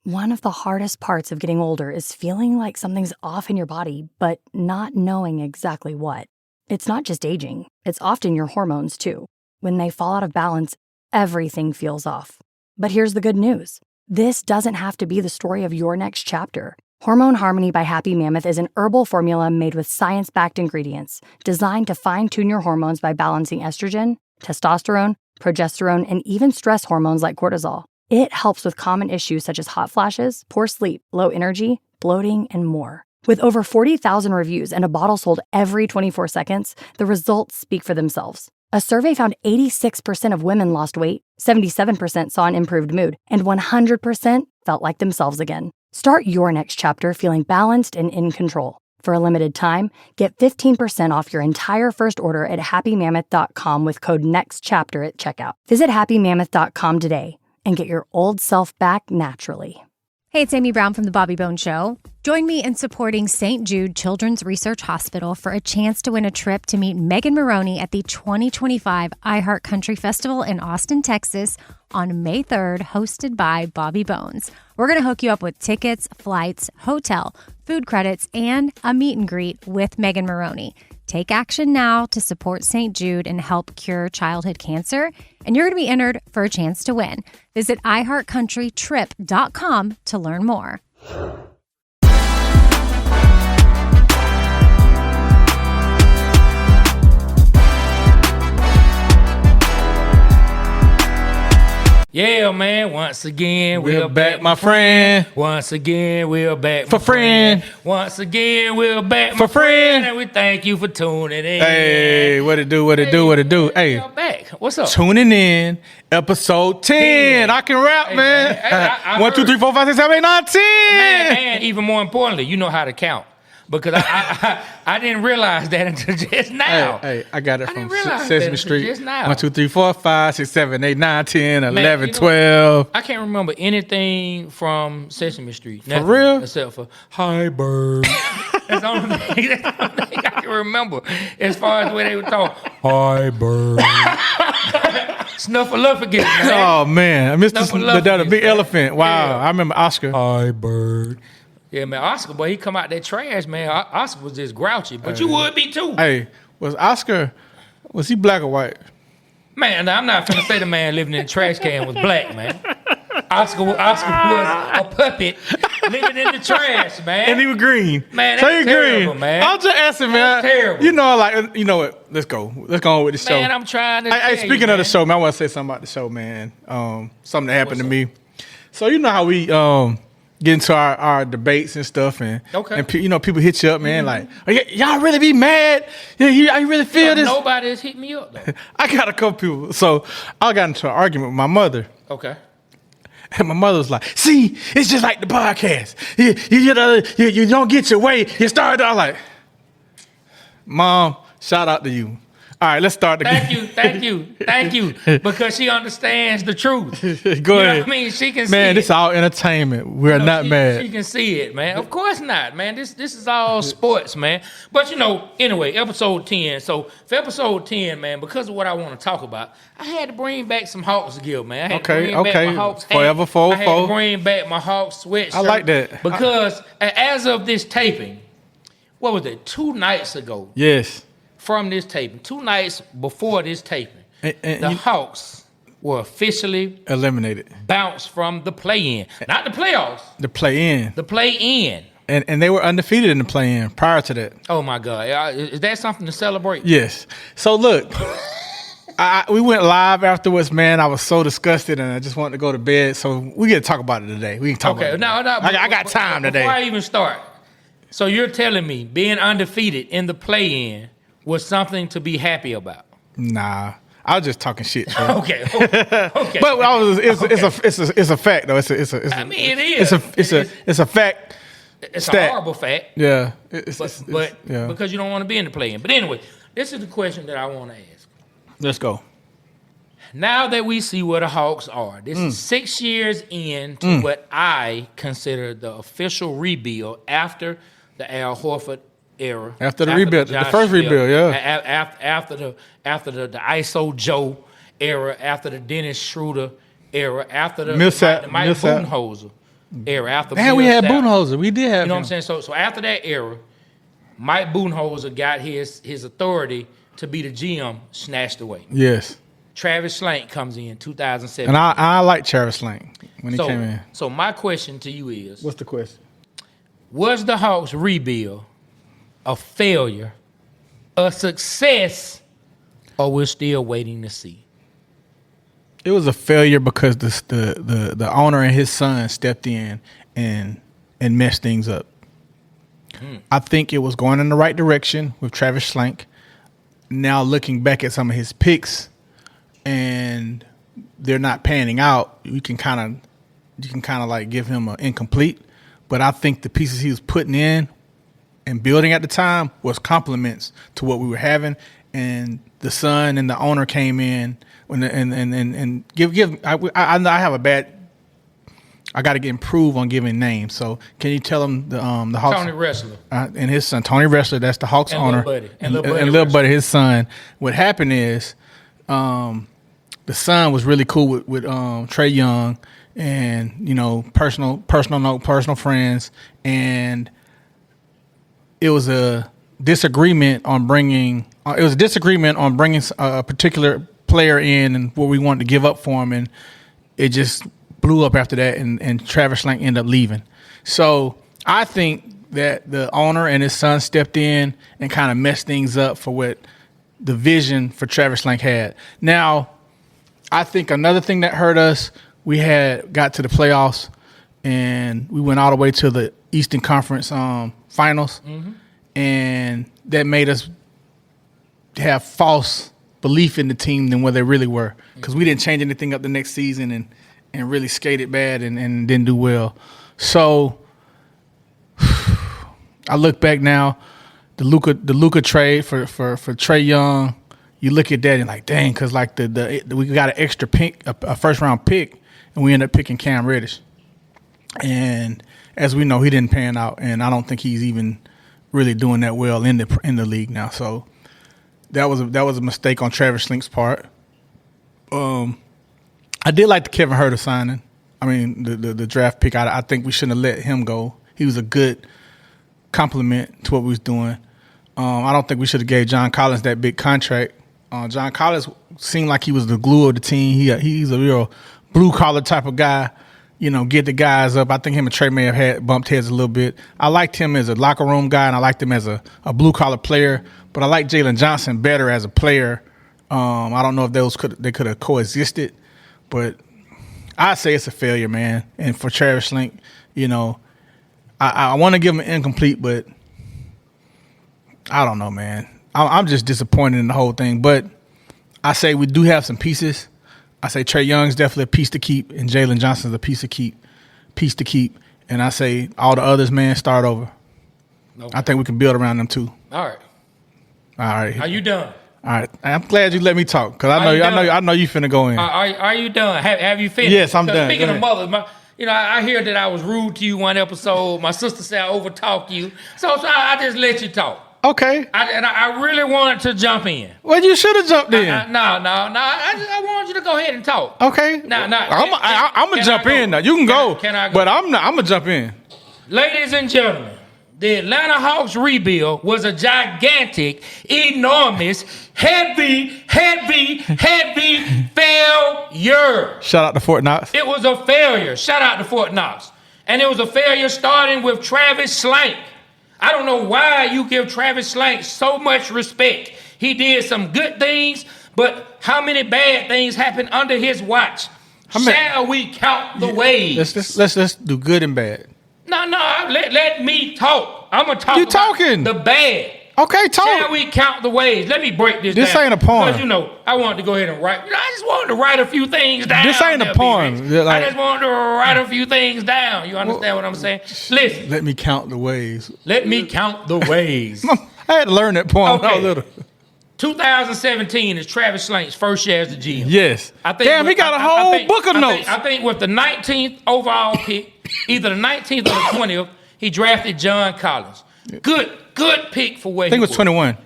One of the hardest parts of getting older is feeling like something's off in your body, but not knowing exactly what. It's not just aging, it's often your hormones too. When they fall out of balance, everything feels off. But here's the good news. This doesn't have to be the story of your next chapter. Hormone Harmony by Happy Mammoth is an herbal formula made with science-backed ingredients designed to fine-tune your hormones by balancing estrogen, testosterone, progesterone, and even stress hormones like cortisol. It helps with common issues such as hot flashes, poor sleep, low energy, bloating, and more. With over 40,000 reviews and a bottle sold every 24 seconds, the results speak for themselves. A survey found 86% of women lost weight, 77% saw an improved mood, and 100% felt like themselves again. Start your next chapter feeling balanced and in control. For a limited time, get 15% off your entire first order at happymammoth.com with code NEXTCHAPTER at checkout. Visit happymammoth.com today and get your old self back naturally. Hey, it's Amy Brown from The Bobby Bones Show. Join me in supporting St. Jude Children's Research Hospital for a chance to win a trip to meet Megan Maroney at the 2025 iHeart Country Festival in Austin, Texas on May 3rd, hosted by Bobby Bones. We're going to hook you up with tickets, flights, hotel, food credits, and a meet and greet with Megan Maroney. Take action now to support St. Jude and help cure childhood cancer, and you're going to be entered for a chance to win. Visit iHeartCountryTrip.com to learn more. Yeah, man, once again, we're back, my friend. Once again, we're back, for friend. Once again, we're back, for friend. And we thank you for tuning in. Hey, what it do, what it do, what it do. Hey, we're back. What's up? Tuning in, episode 10. I can rap, man. I 1, 2, 3, 4, 5, 6, 7, 8, 9, 10. Man, and even more importantly, you know how to count. Because I didn't realize that until just now. Hey, I got it from Sesame Sesame Street. Just now. 1, 2, 3, 4, 5, 6, 7, 8, 9, 10, 11, you know, 12. I can't remember anything from Sesame Street. For real? Except for Hi Bird. That's the only thing I can remember as far as the way they would talk. Hi Bird. Snuffleupagus, man. Oh, man. I missed the big elephant. Wow. Yeah. I remember Oscar. Hi Bird. Yeah, man, Oscar, boy, he come out that trash, man. Oscar was just grouchy, but you would be too. Hey, was he black or white? Man, I'm not finna say the man living in a trash can was black, man. Oscar was a puppet living in the trash, man. And he was green. Man, so that's terrible, green. man. I'm just asking, man. That's terrible. You know what? Let's go. Let's go on with the show. Man, I'm trying to Hey, speaking of the show, man, I want to say something about the show, man. Something that happened to me. So you know how we get into our debates and stuff, and people hit you up, man, like, y'all really be mad? Yeah, you really feel this? Nobody has hit me up, though. I got a couple people. So I got into an argument with my mother. Okay. And my mother was like, see, it's just like the podcast. You don't get your way. You start out like, Mom, shout out to you. All right, let's start again. Thank you. Because she understands the truth. Go ahead. You know what I mean? She can see man, it. this is all entertainment. We're not mad. She can see it, man. Of course not, man. This is all sports, man. But, anyway, episode 10. So, for episode 10, man, because of what I want to talk about, I had to bring back some Hawks gear, man. I had to bring back my Hawks hat. Forever 4-4. I had to bring back my Hawks sweatshirt. I like that. Because as of this taping, what was it, 2 nights ago? Yes. From this taping, 2 nights before this taping, and the Hawks were officially eliminated, bounced from the play-in, not the playoffs. The play-in. The play-in. And they were undefeated in the play-in prior to that. Oh my God, is that something to celebrate? Yes. So look, we went live afterwards, man. I was so disgusted, and I just wanted to go to bed. So we got to talk about it today. We can talk about it. No. I got time today. Before I even start, so you're telling me being undefeated in the play-in was something to be happy about? Nah, I was just talking shit. Bro. Okay. But it's a fact though. It is. It is. It's a fact. It's a horrible fact. Yeah. But because you don't want to be in the play-in. But anyway, this is the question that I want to ask. Let's go. Now that we see where the Hawks are, this is 6 years into what I consider the official rebuild after the Al Horford era. After the rebuild, the first rebuild, After the ISO Joe era, after the Dennis Schroeder era, after the Mike Budenholzer. era. After Man, we had Budenholzer. We did have You know him. what I'm saying? So after that era, Mike Budenholzer got his authority to be the GM snatched away. Yes. Travis Schlenk comes in 2007. And I like Travis Schlenk when he came in. So my question to you is, What's the question? was the Hawks rebuild a failure, a success, or we're still waiting to see? It was a failure because the owner and his son stepped in and messed things up. I think it was going in the right direction with Travis Schlenk. Now looking back at some of his picks, and they're not panning out, you can kind of like give him an incomplete. But I think the pieces he was putting in and building at the time was complements to what we were having. And the son and the owner came in and give. I have a bad. I got to get improved on giving names. So can you tell him the Hawks? Tony Wrestler And his son, Tony Wrestler. That's the Hawks and owner. Little Buddy, his son. What happened is, the son was really cool with Trae Young, and personal friends, and it was a disagreement on bringing. A particular player in and what we wanted to give up for him, and it just blew up after that, and Travis Schlenk ended up leaving. So I think that the owner and his son stepped in and kind of messed things up for what the vision for Travis Schlenk had. Now, I think another thing that hurt us, we got to the playoffs, and we went all the way to the Eastern Conference finals, and that made us have false belief in the team than what they really were, because we didn't change anything up the next season and really skated bad and didn't do well. So I look back now, the Luka trade for Trae Young, you look at that and like, dang, because like we got an extra pick, a first round pick, and we ended up picking Cam Reddish. And as we know, he didn't pan out, and I don't think he's even really doing that well in the league now. So that was a mistake on Travis Schlenk's part. I did like the Kevin Huerter signing. I mean, the draft pick. I think we shouldn't have let him go. He was a good compliment to what we was doing. I don't think we should have gave John Collins that big contract. John Collins seemed like he was the glue of the team. He's a real blue collar type of guy. Get the guys up. I think him and Trey may have had bumped heads a little bit. I liked him as a locker room guy, and I liked him as a blue collar player. But I like Jalen Johnson better as a player. I don't know if they could have coexisted, but I say it's a failure, man. And for Travis Schlenk, I want to give him an incomplete, but I don't know, man. I'm just disappointed in the whole thing. But I say we do have some pieces. I say Trae Young's definitely a piece to keep, and Jalen Johnson's a piece to keep. And I say all the others, man, start over. Okay. I think we can build around them too. All right. Are you done? All right. I'm glad you let me talk, because I know you finna go in. Are you done? Have you finished? Yes, I'm done. Speaking of mothers, I hear that I was rude to you one episode. My sister said I overtalk you, so I just let you talk. Okay. I really wanted to jump in. Well, you should have jumped in. No. I wanted you to go ahead and talk. Okay. I'm gonna jump in now. You can go. Can I go? But I'm gonna jump in. Ladies and gentlemen, the Atlanta Hawks rebuild was a gigantic, enormous, heavy failure. Shout out to Fort Knox. It was a failure. Shout out to Fort Knox. And it was a failure starting with Travis Schlenk. I don't know why you give Travis Schlenk so much respect. He did some good things, but how many bad things happened under his watch? Shall we count the ways? Let's do good and bad. No, let me talk. I'm going to talk you about talking. The bad. Okay, talk. Shall we count the ways? Let me break this down. This ain't a poem. Because, I wanted to go ahead and write. I just wanted to write a few things down. This ain't a poem. I just wanted to write a few things down. You understand what I'm saying? Listen. Let me count the ways. Let me count the ways. I had to learn that poem when I was little. 2017 is Travis Schlenk's first year as the GM. Yes. Damn, he got a whole book of notes. I think with the 19th overall pick, either the 19th or the 20th, he drafted John Collins. Good pick for where he was. I think it was 21.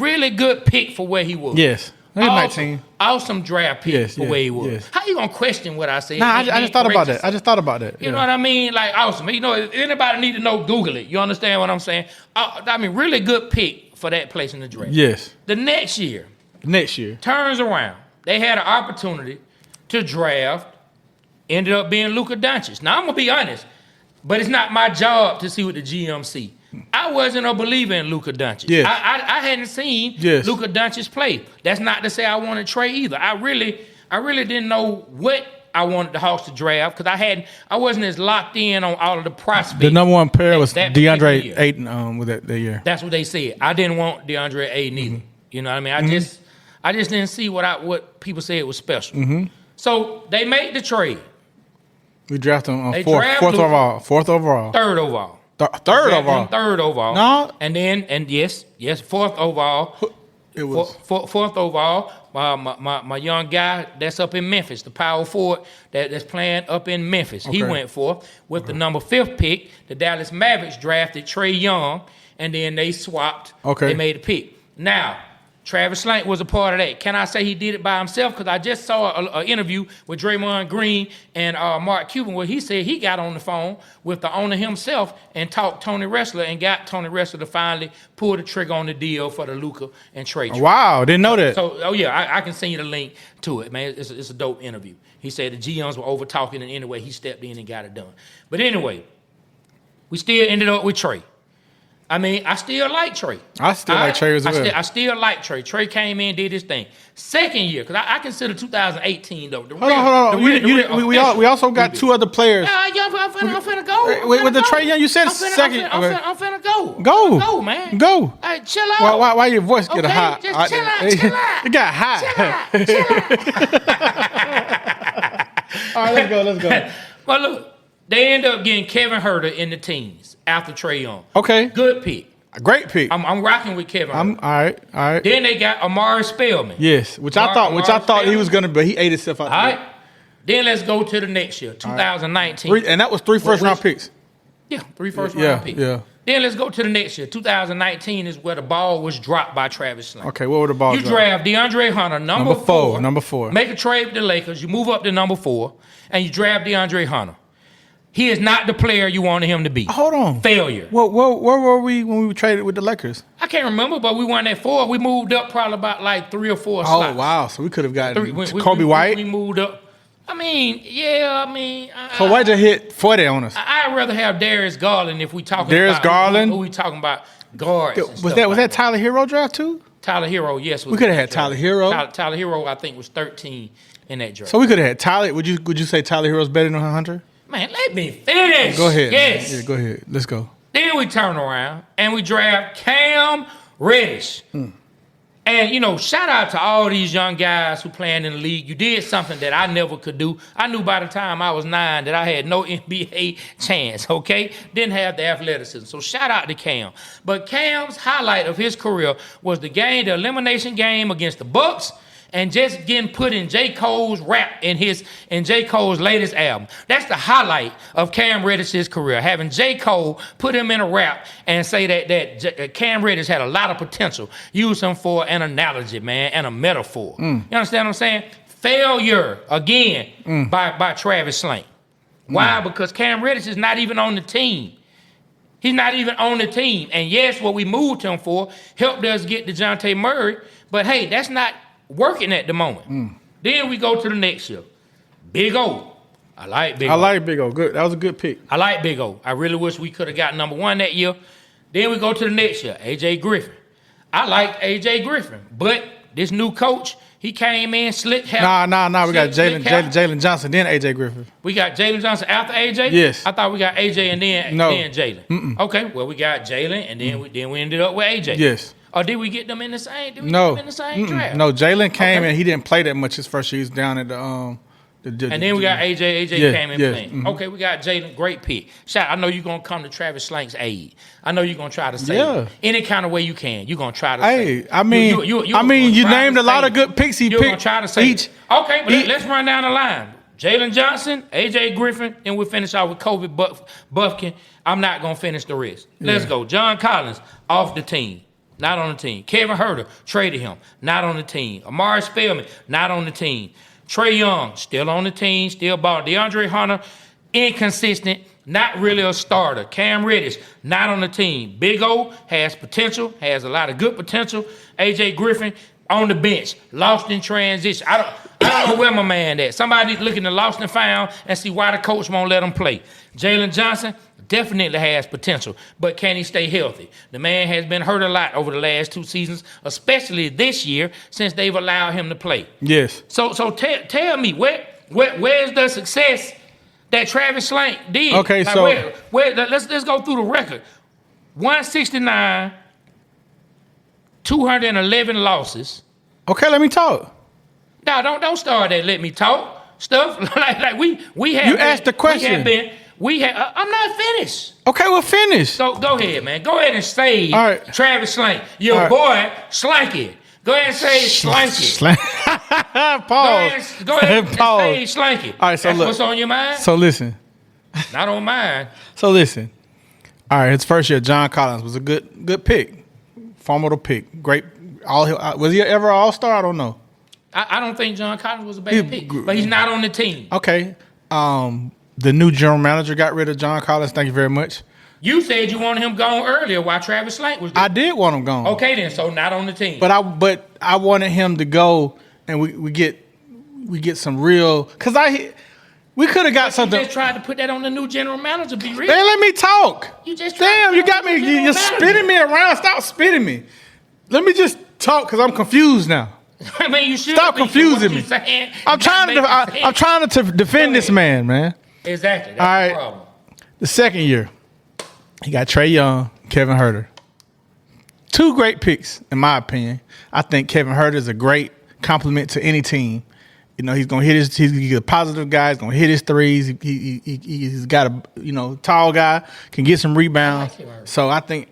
Really good pick for where he was. Yes. Awesome draft pick for where he was. Yes. How you gonna question what I said? Nah, I just thought about that. I just thought about that. You know what I mean? Like awesome. You know, if anybody need to know, Google it. You understand what I'm saying? I mean, really good pick for that place in the draft. Yes. The next year turns around. They had an opportunity to draft. Ended up being Luka Doncic. Now I'm gonna be honest, but it's not my job to see what the GM see. I wasn't a believer in Luka Doncic. Yes. I hadn't seen Luka Doncic play. That's not to say I wanted Trey either. I really didn't know what I wanted the Hawks to draft because I wasn't as locked in on all of the prospects. The number one pair was DeAndre Ayton with that year. That's what they said. I didn't want DeAndre Ayton either. You know what I mean? I just didn't see what people said was special. Mm-hmm. So they made the trade. We drafted him on fourth overall. Third overall. Third overall. No. And yes, fourth overall. It was fourth overall. My young guy that's up in Memphis, the power forward that's playing up in Memphis. Okay. He went fourth with the number 5th pick. The Dallas Mavericks drafted Trae Young, and then they swapped. Okay. They made a pick. Now, Travis Slank was a part of that. Can I say he did it by himself? Because I just saw an interview with Draymond Green and Mark Cuban where he said he got on the phone with the owner himself and talked Tony Ressler and got Tony Ressler to finally pull the trigger on the deal for the Luka and Trae trade. Wow, didn't know that. So, I can send you the link to it, man. It's a dope interview. He said the GMs were over-talking, and anyway, he stepped in and got it done. But anyway, we still ended up with Trae. I mean, I still like Trae. I still like Trae as well. I still like Trae. Trae came in, did his thing. Second year, because I consider 2018 though. Hold on. We also got 2 other players. I'm finna go. With the Trae Young, you said second. I'm finna go. Go, man. Go. Hey, chill out. Why your voice get hot? Just chill out. It got hot. Chill out. All right, let's go. Well, look, they end up getting Kevin Huerter in the teens after Trae Young. Okay. Good pick. A great pick. I'm rocking with Kevin Huerter. All right. Then they got Amari Spellman. Yes, which I thought he was gonna be. He ate himself out. All right. Then let's go to the next year, 2019. Right. And that was 3 first-round picks. Yeah, 3 first-round picks. Yeah. Then let's go to the next year. 2019 is where the ball was dropped by Travis Slank. Okay, what were the balls? You draft DeAndre Hunter, number 4. Number 4. Make a trade with the Lakers. You move up to number 4, and you draft DeAndre Hunter. He is not the player you wanted him to be. Hold on. Failure. Where were we when we traded with the Lakers? I can't remember, but we won at 4. We moved up probably about like 3 or 4 slots. Oh, wow. So we could have gotten Kobe White. We moved up. So why'd you hit 40 on us? I'd rather have Darius Garland if we talking Darius about Garland? Who we talking about guards. Was that Tyler Hero draft too? Tyler Hero, yes. We could have had Tyler Hero. Tyler Hero, I think, was 13 in that draft. So we could have had Tyler. Would you say Tyler Hero's better than Hunter? Man, let me finish. Go ahead. Yes. Yeah, go ahead. Let's go. Then we turn around and we draft Cam Reddish. And, shout out to all these young guys who playing in the league. You did something that I never could do. I knew by the time I was 9 that I had no NBA chance, okay? Didn't have the athleticism. So shout out to Cam. But Cam's highlight of his career was the elimination game against the Bucks, and just getting put in J. Cole's rap in J. Cole's latest album. That's the highlight of Cam Reddish's career, having J. Cole put him in a rap and say that Cam Reddish had a lot of potential. Use him for an analogy, man, and a metaphor. You understand what I'm saying? Failure, again, by Travis Slank. Why? Because Cam Reddish is not even on the team. He's not even on the team. And yes, what we moved him for helped us get DeJounte Murray, but hey, that's not working at the moment. Then we go to the next year. Big O. I like Big O. Good. That was a good pick. I like Big O. I really wish we could have got number 1 that year. Then we go to the next year. A.J. Griffin. I liked A.J. Griffin, but this new coach, he came in, slick hair. Nah. We got Jalen Johnson, then A.J. Griffin. We got Jalen Johnson after A.J.? Yes. I thought we got A.J. and then Jalen. Okay, well, we got Jalen, and then we ended up with A.J. Yes. Or did we get them in the same? Draft? No, Jalen came and he didn't play that much his first year. He was down at the and then we got AJ. AJ came in playing. Okay, we got Jalen. Great pick. Shout. I know you're gonna come to Travis Slank's aid. I know you're gonna try to save him. Any kind of way you can. You're gonna try to save him. I mean, you named a lot of good picks. You're gonna try to save each. Okay, but let's run down the line. Jalen Johnson, AJ Griffin, and we'll finish out with Kobe Buffkin. I'm not gonna finish the rest. Let's go. John Collins off the team. not on the team. Kevin Huerter, traded him, not on the team. Amari Spellman, not on the team. Trae Young, still on the team, still balling. DeAndre Hunter, inconsistent, not really a starter. Cam Reddish, not on the team. Big O has potential, has a lot of good potential. AJ Griffin, on the bench, lost in transition. I don't know where my man at. Somebody looking to lost and found and see why the coach won't let him play. Jalen Johnson definitely has potential, but can he stay healthy? The man has been hurt a lot over the last 2 seasons, especially this year since they've allowed him to play. Yes. So tell me, where's the success that Travis Slank did? Okay, like let's go through the record. 169, 211 losses. Okay, let me talk. No, don't start that. Let me talk stuff like we have. You asked the question. I'm not finished. Okay, well, finish. So go ahead, man. Go ahead and say right. Travis Slank. Your boy Slanky. Go ahead and say Slanky. Pause. Go ahead and say Slanky. All right, so that's look. What's on your mind? So listen. Not on mine. So listen. All right, his first year, John Collins was a good pick, formidable pick. Great. Was he ever an All-Star? I don't know. I don't think John Collins was a bad pick, but he's not on the team. Okay. The new general manager got rid of John Collins. Thank you very much. You said you wanted him gone earlier while Travis Slank was there. I did want him gone. Okay, then, so not on the team. But I wanted him to go, and we get some real, because we could have got something. You just tried to put that on the new general manager. Be real. Man, let me talk. You just you got me. You're spinning me around. Stop spinning me. Let me just talk because I'm confused now. I mean, you should stop confusing me. I'm trying to defend this man. Exactly. That's all right. The problem. The second year, he got Trae Young, Kevin Huerter. 2 great picks, in my opinion. I think Kevin Huerter is a great compliment to any team. You know, he's gonna hit he's a positive guy. He's gonna hit his threes. He's got a tall guy, can get some rebounds. So I think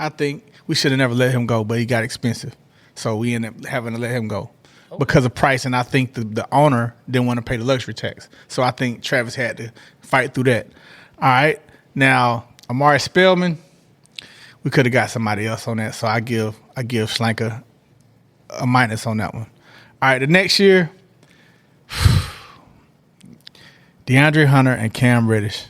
we should have never let him go, but he got expensive. So we ended up having to let him go because of price, and I think the owner didn't want to pay the luxury tax. So I think Travis had to fight through that. All right. Now, Amari Spellman, we could have got somebody else on that. So I give Schlenker a minus on that one. All right, the next year, DeAndre Hunter and Cam Reddish.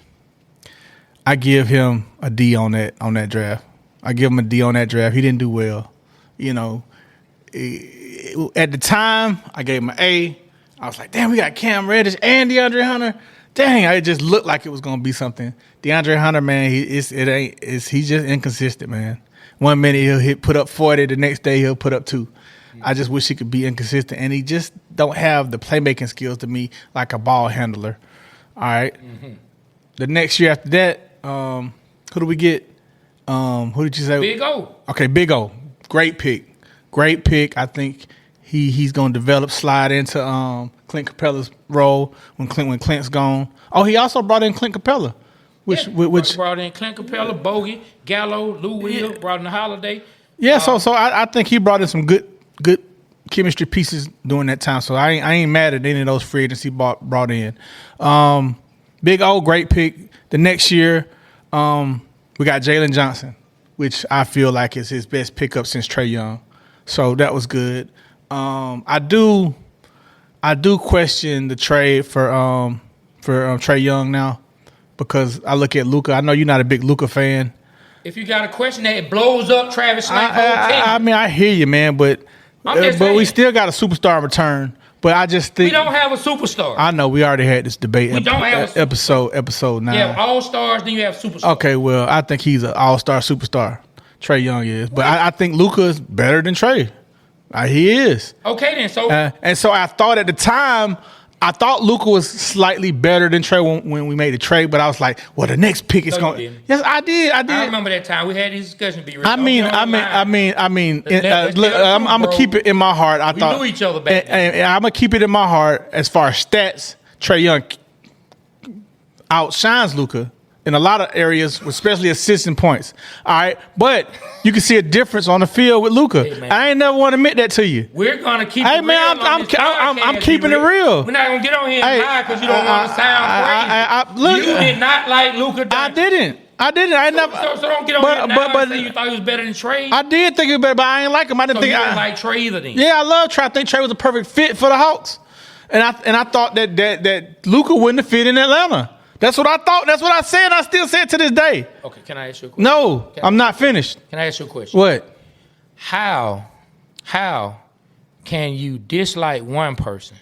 I give him a D on that draft. I give him a D on that draft. He didn't do well. You know, at the time, I gave him an A. I was like, damn, we got Cam Reddish and DeAndre Hunter. Dang, it just looked like it was gonna be something. DeAndre Hunter, man, he's just inconsistent, man. 1 minute he'll put up 40, the next day he'll put up 2. I just wish he could be inconsistent, and he just don't have the playmaking skills to me like a ball handler. All right. Mm-hmm. The next year after that, who do we get? Who did you say? Big O. Okay, Big O. Great pick. I think he's going to slide into Clint Capella's role when Clint's gone. Oh, he also brought in Clint Capella. Which brought in Clint Capella, Bogey, Gallo, Lou Will, brought in the Holiday. Yeah, so I think he brought in some good chemistry pieces during that time. So I ain't mad at any of those free agents he brought in. Big O, great pick. The next year, we got Jalen Johnson, which I feel like is his best pickup since Trae Young. So that was good. I do question the trade for Trae Young now because I look at Luka. I know you're not a big Luka fan. If you got a question that it blows up Travis Slank, I mean, I hear you, man, but we still got a superstar in return. But I just think we don't have a superstar. I know we already had this debate. We don't have episode 9. You have all stars, then you have superstars. Okay, well, I think he's an all-star superstar. Trae Young is, but I think Luka is better than Trae. He is. Okay, then. So and so I thought at the time, Luka was slightly better than Trae when we made the trade, but I was like, well, the next pick is going. Yes, I did. I remember that time we had these discussions. I'm gonna keep it in my heart. We knew each other back then. And I'm gonna keep it in my heart as far as stats. Trae Young outshines Luka in a lot of areas, especially assists and points. All right, but you can see a difference on the field with Luka. Hey, I ain't never want to admit that to you. We're gonna keep. Hey, man, I'm keeping it real. We're not gonna get on here and lie because you don't want to sound crazy. You did not like Luka. I didn't. I didn't. I never. So don't get on here now and say you thought he was better than Trey. I did think he was better, but I ain't like him. I didn't think you didn't like Trey either then. Yeah, I love Trey. I think Trey was a perfect fit for the Hawks. And I thought that Luka wouldn't have fit in Atlanta. That's what I thought. That's what I said. I still say it to this day. Okay, can I ask you a question? No, I'm not finished. Can I ask you a question? What? How can you dislike one person,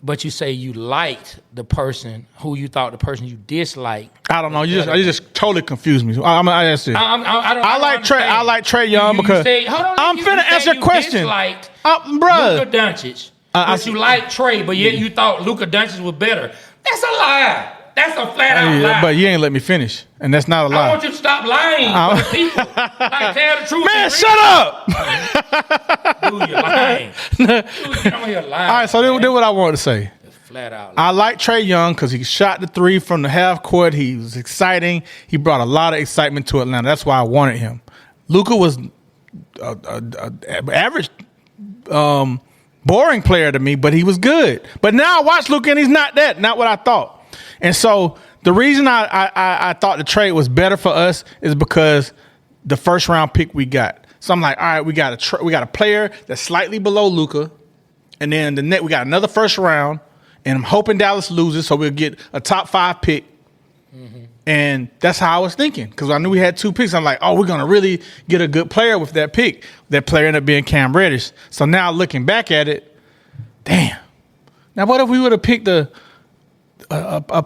but you say you liked the person who you thought the person you disliked? I don't know. You just totally confused me. I answer. I like Trey Young because I'm finna answer your question. Disliked bruh. Luka Doncic, but you like Trey, but yet you thought Luka Doncic was better. That's a lie. That's a flat out lie. But you ain't let me finish, and that's not a lie. I want you to stop lying for the people. Like, tell the truth. Man, shut up. Dude, you're lying. Dude, you're lying. All right, so then what I wanted to say. Flat out. I like Trey Young because he shot the three from the half court. He was exciting. He brought a lot of excitement to Atlanta. That's why I wanted him. Luka was an average, boring player to me, but he was good. But now I watch Luka and he's not what I thought. And so the reason I thought the trade was better for us is because the first round pick we got. So I'm like, all right, we got a player that's slightly below Luka, and then we got another first round, and I'm hoping Dallas loses, so we'll get a top 5 pick. Mm-hmm. And that's how I was thinking, because I knew we had 2 picks. I'm like, oh, we're gonna really get a good player with that pick. That player ended up being Cam Reddish. So now looking back at it, damn. Now what if we would have picked a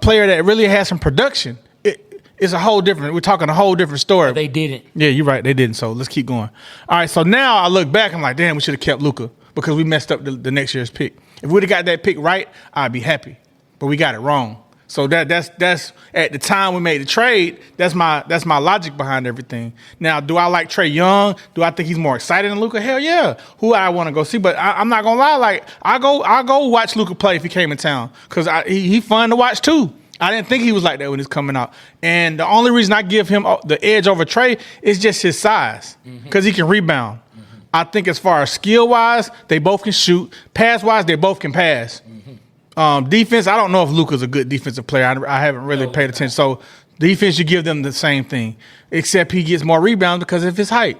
player that really has some production? It's a whole different. We're talking a whole different story. They didn't. Yeah, you're right. They didn't. So let's keep going. All right. So now I look back. I'm like, damn, we should have kept Luka because we messed up the next year's pick. If we'd have got that pick right, I'd be happy. But we got it wrong. So that's at the time we made the trade. That's my logic behind everything. Now, do I like Trey Young? Do I think he's more exciting than Luka? Hell yeah. Who I want to go see? But I'm not gonna lie. Like I go watch Luka play if he came in town because he fun to watch too. I didn't think he was like that when he's coming out. And the only reason I give him the edge over Trey is just his size because he can rebound. Mm-hmm. I think as far as skill-wise, they both can shoot. Pass-wise, they both can pass. Mm-hmm. Defense, I don't know if Luka's a good defensive player. I haven't really paid attention. So defense, you give them the same thing, except he gets more rebounds because of his height.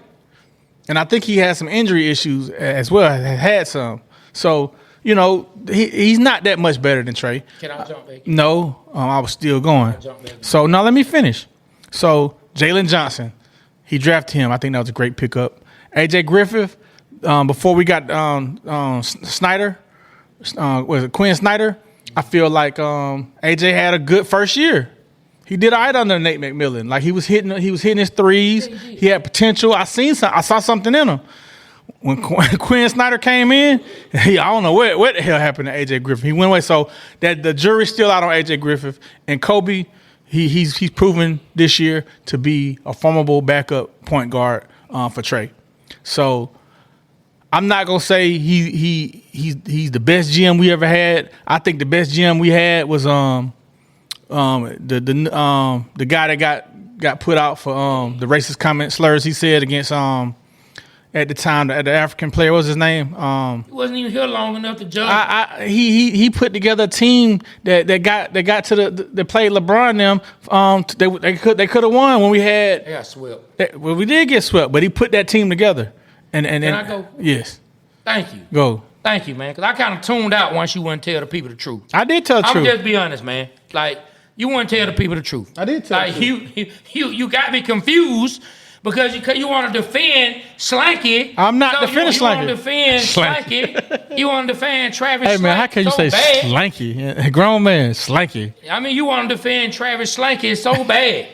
And I think he has some injury issues as well, had some. So, you know, he's not that much better than Trey. Can I jump back? No, I was still going. So now let me finish. So Jalen Johnson, he drafted him. I think that was a great pickup. AJ Griffith, before we got Snyder, was it Quinn Snyder? I feel like AJ had a good first year. He did all right under Nate McMillan. Like he was hitting his threes. He had potential. I saw something in him. When Quinn Snyder came in, I don't know what the hell happened to AJ Griffith. He went away. So that the jury's still out on AJ Griffith. And Kobe, he's proven this year to be a formidable backup point guard for Trey. So I'm not gonna say he's the best GM we ever had. I think the best GM we had was the guy that got put out for the racist comment slurs he said against at the time, the African player, what was his name? He wasn't even here long enough to judge. He put together a team that got to that played LeBron them. They could have won when we had. They got swept. Well, we did get swept, but he put that team together. And Can I go? Yes. Thank you. Go. Thank you, man. Because I kind of tuned out once you wouldn't tell the people the truth. I did tell the truth. I'm just be honest, man. Like you wouldn't tell the people the truth. I did tell. Like you got me confused. Because you want to defend Slanky. I'm not defending Slanky. You want to defend Slanky. You want to defend Travis Slanky. Hey, man, how can you say bad. Slanky? A grown man, Slanky. I mean, you want to defend Travis Slanky so bad.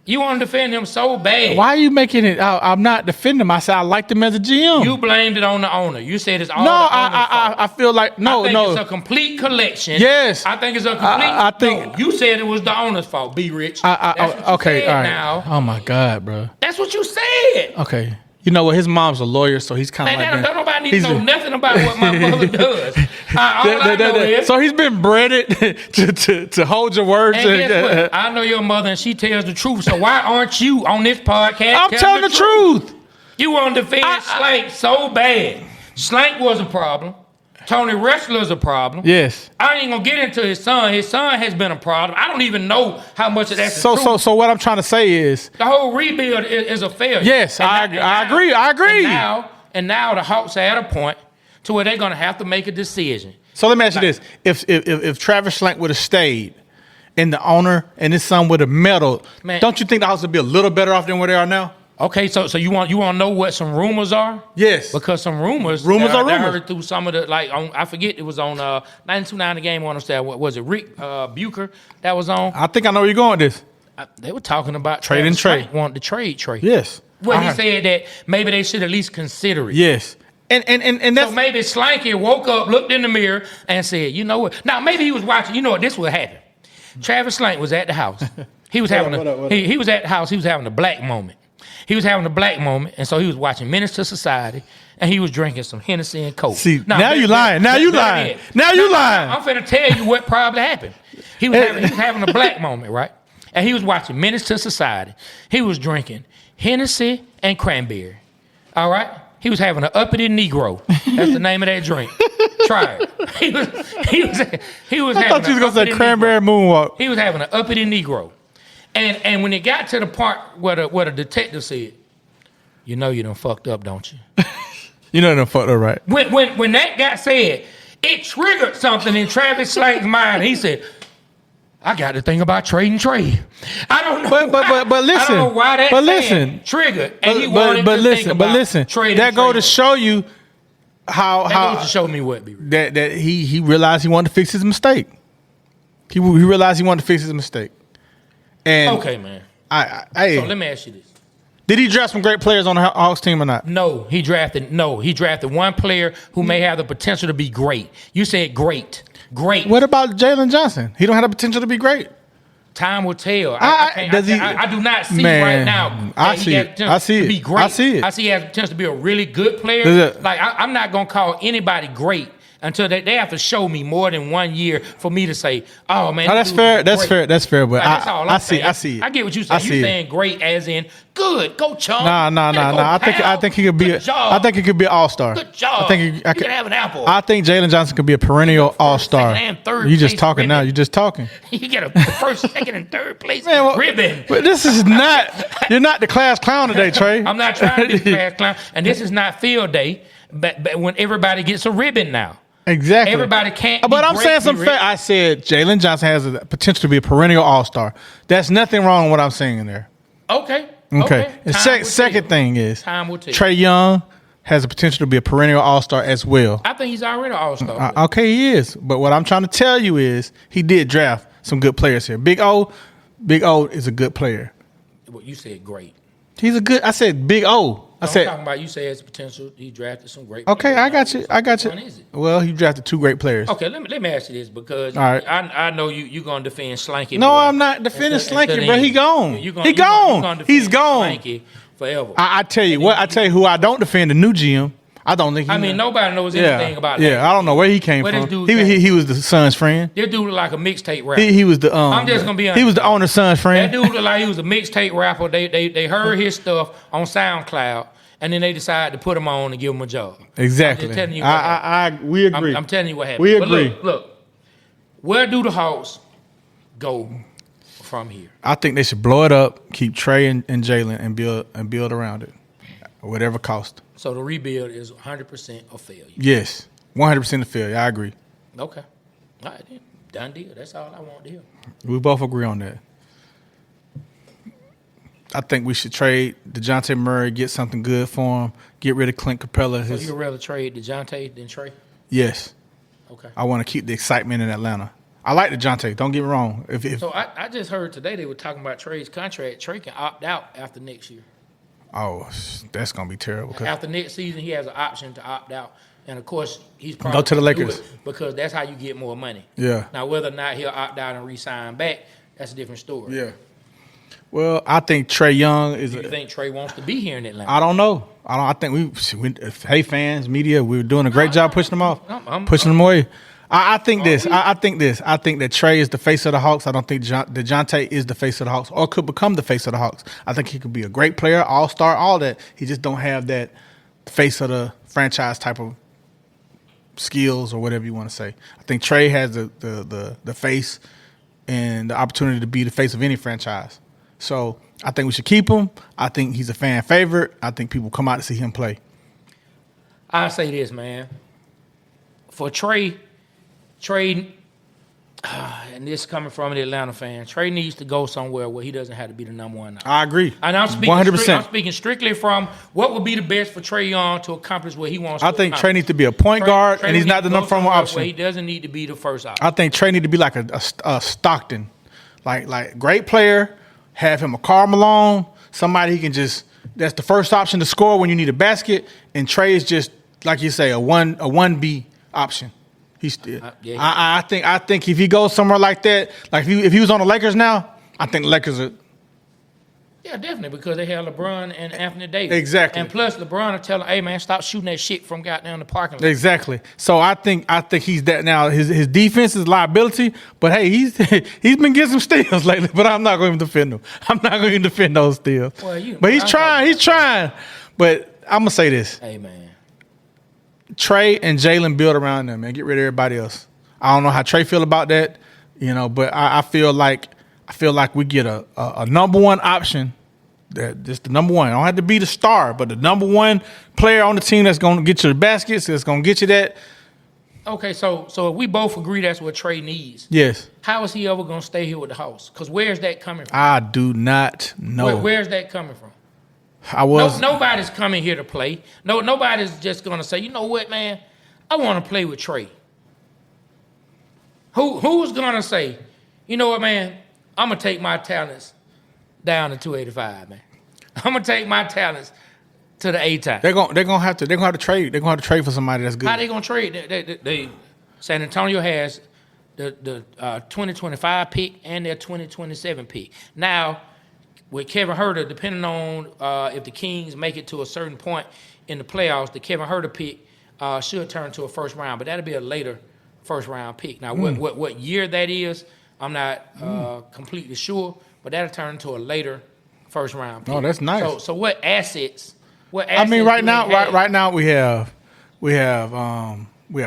You want to defend him so bad. Why are you making it? I'm not defending him. I said I liked him as a GM. You blamed it on the owner. You said it's all the owner's fault. I feel like I think it's a complete collection. Yes. I think it's a complete. I think no, you said it was the owner's fault. Be rich. Okay. All right. Now. Oh my God, bro. That's what you said. Okay. You know what? His mom's a lawyer, so he's kind of like. Don't nobody need to know nothing about what my mother does. All I know is, so he's been bred to hold your words. And guess what? I know your mother, and she tells the truth. So why aren't you on this podcast? I'm telling the truth. You want to defend Slank so bad. Slank was a problem. Tony Wrestler's a problem. Yes. I ain't gonna get into his son. His son has been a problem. I don't even know how much of that's true. So what I'm trying to say is the whole rebuild is a failure. Yes, I agree. I agree. And now the Hawks are at a point to where they're gonna have to make a decision. So let me ask you this: if Travis Schlenk would have stayed, and the owner and his son would have meddled, don't you think the Hawks would be a little better off than where they are now? Okay, so you want to know what some rumors are? Yes, because some rumors are rumors. I heard through some of the I forget, it was on 92.9 The Game. I understand, what was it? Rick Bucher that was on. I think I know where you're going with this. They were talking about trading Trey. Wanted to trade Trey. Yes. Well, he said that maybe they should at least consider it. Yes. And that's, so maybe Slanky woke up, looked in the mirror, and said, "You know what?" Now maybe he was watching. You know what? This would happen. Travis Slank was at the house. He was having he was at the house. He was having a black moment. He was having a black moment, and so he was watching Menace to Society, and he was drinking some Hennessy and Coke. See, now you lying. Now you lying. Now you lying. I'm finna tell you what probably happened. He was having a black moment, right? And he was watching Menace to Society. He was drinking Hennessy and cranberry. All right? He was having an uppity Negro. That's the name of that drink. Try it. He was I thought you was gonna say cranberry moonwalk. He was having an uppity Negro. And when it got to the part where the detective said, "You know you done fucked up, don't you?" You know you done fucked up, right? When that got said, it triggered something in Travis Slank's mind. He said, "I got to think about trading Trey." I don't know. But listen. I don't know why that triggered. And he wanted to think about trading that go Trey. to show you how goes to show me what that he realized he wanted to fix his mistake. He realized he wanted to fix his mistake. And okay, man. So let me ask you this: did he draft some great players on the Hawks team or not? No, he drafted one player who may have the potential to be great. You said great. What about Jalen Johnson? He don't have the potential to be great. Time will tell. I do not see right now. I see it. I see it. Be great. I see it. I see he has the potential to be a really good player. Like I'm not gonna call anybody great until they have to show me more than 1 year for me to say, "Oh man, that's fair. That's fair. That's fair." But that's all I'm saying. I see it. I get what you're saying. You're saying great as in good. Go Chum. Nah. I think he could be. I think he could be an all-star. Good job. I think he can have an apple. I think Jalen Johnson could be a perennial all-star. And third. You just talking now. You just talking. You get a first, second, and third place ribbon. But this is not. You're not the class clown today, Trey. I'm not trying to be the class clown. And this is not field day. But when everybody gets a ribbon now. Exactly. Everybody can't. But I'm saying some fact. I said Jalen Johnson has the potential to be a perennial all-star. That's nothing wrong with what I'm saying in there. Okay. The second thing is time will tell. Trey Young has the potential to be a perennial all-star as well. I think he's already an all-star. Okay, he is. But what I'm trying to tell you is he did draft some good players here. Big O is a good player. Well, you said great. He's a good. I said Big O. I'm talking about you say has potential. He drafted some great players. Okay, I got you. One is it? Well, he drafted 2 great players. Okay, let me ask you this because I know you're going to defend Slanky. No, I'm not defending Slanky, bro. He gone. He gone. He's gone. Slanky forever. I tell you what. I tell you who I don't defend, the new GM. I don't think. Nobody knows anything about that. Yeah, I don't know where he came from. He was the son's friend. This dude look like a mixtape rapper. He was the. I'm just gonna be honest. He was the owner's son's friend. That dude looked like he was a mixtape rapper. They heard his stuff on SoundCloud. And then they decided to put him on and give him a job. Exactly. I'm just telling you we agree. I'm telling you what happened. We agree. But look, where do the Hawks go from here? I think they should blow it up, keep Trey and Jalen, and build around it, whatever cost. So the rebuild is 100% a failure. Yes, 100% a failure. I agree. Okay, all right then, done deal. That's all I want to hear. We both agree on that. I think we should trade DeJounte Murray, get something good for him, get rid of Clint Capella. So you'd rather trade DeJounte than Trey? Yes. Okay. I want to keep the excitement in Atlanta. I like DeJounte. Don't get me wrong. So I just heard today they were talking about Trey's contract. Trey can opt out after next year. Oh, that's going to be terrible. After next season, he has an option to opt out. And, of course, he's probably go to the Lakers because that's how you get more money. Yeah. Now, whether or not he'll opt out and re-sign back, that's a different story. Yeah. Well, I think Trey Young is. Do you think Trey wants to be here in Atlanta? I don't know. I think we hey fans, media, we're doing a great job pushing them off, pushing them away. I think this. I think that Trey is the face of the Hawks. I don't think DeJounte is the face of the Hawks or could become the face of the Hawks. I think he could be a great player, all-star, all that. He just don't have that face of the franchise type of skills or whatever you want to say. I think Trey has the face and the opportunity to be the face of any franchise. So I think we should keep him. I think he's a fan favorite. I think people come out to see him play. I'll say this, man. For Trey, and this coming from an Atlanta fan, Trey needs to go somewhere where he doesn't have to be the number one. I agree. And I'm speaking 100%. I'm speaking strictly from what would be the best for Trey Young to accomplish what he wants to I think accomplish. Trey needs to be a point guard, Trey and he's not the number one option. He doesn't need to be the first option. I think Trey need to be like a Stockton, like great player. Have him a Karl Malone, somebody he can just. That's the first option to score when you need a basket. And Trey is just like you say a 1B option. He's still. I think if he goes somewhere like that, like if he was on the Lakers now, I think the Lakers are. Yeah, definitely, because they have LeBron and Anthony Davis. Exactly. And plus, LeBron will tell him, hey, man, stop shooting that shit from goddamn the parking lot. Exactly. So I think he's that now. His defense is liability, but hey, he's been getting some steals lately, but I'm not going to defend him. I'm not going to defend those steals. Well, but he's trying. But I'm going to say this. Hey, man. Trey and Jalen build around them, man. Get rid of everybody else. I don't know how Trey feel about that, but I feel like we get a number one option. Just the number one. I don't have to be the star, but the number one player on the team that's going to get you the baskets, that's going to get you that. Okay, so if we both agree that's what Trey needs. Yes. How is he ever going to stay here with the house? Because where's that coming from? I do not know. Where's that coming from? Nobody's coming here to play. Nobody's just going to say, you know what, man? I want to play with Trey. Who's going to say, you know what, man? I'm going to take my talents down to 285, man. I'm going to take my talents to the A-time. They're gonna have to trade. They're gonna have to trade for somebody that's good. How they gonna trade? They San Antonio has the 2025 pick and their 2027 pick. Now, with Kevin Huerter, depending on if the Kings make it to a certain point in the playoffs, the Kevin Huerter pick should turn to a first round, but that'll be a later first round pick. Now, what year that is, I'm not completely sure, but that'll turn to a later first round pick. Oh, that's nice. So what assets? I mean, right now we have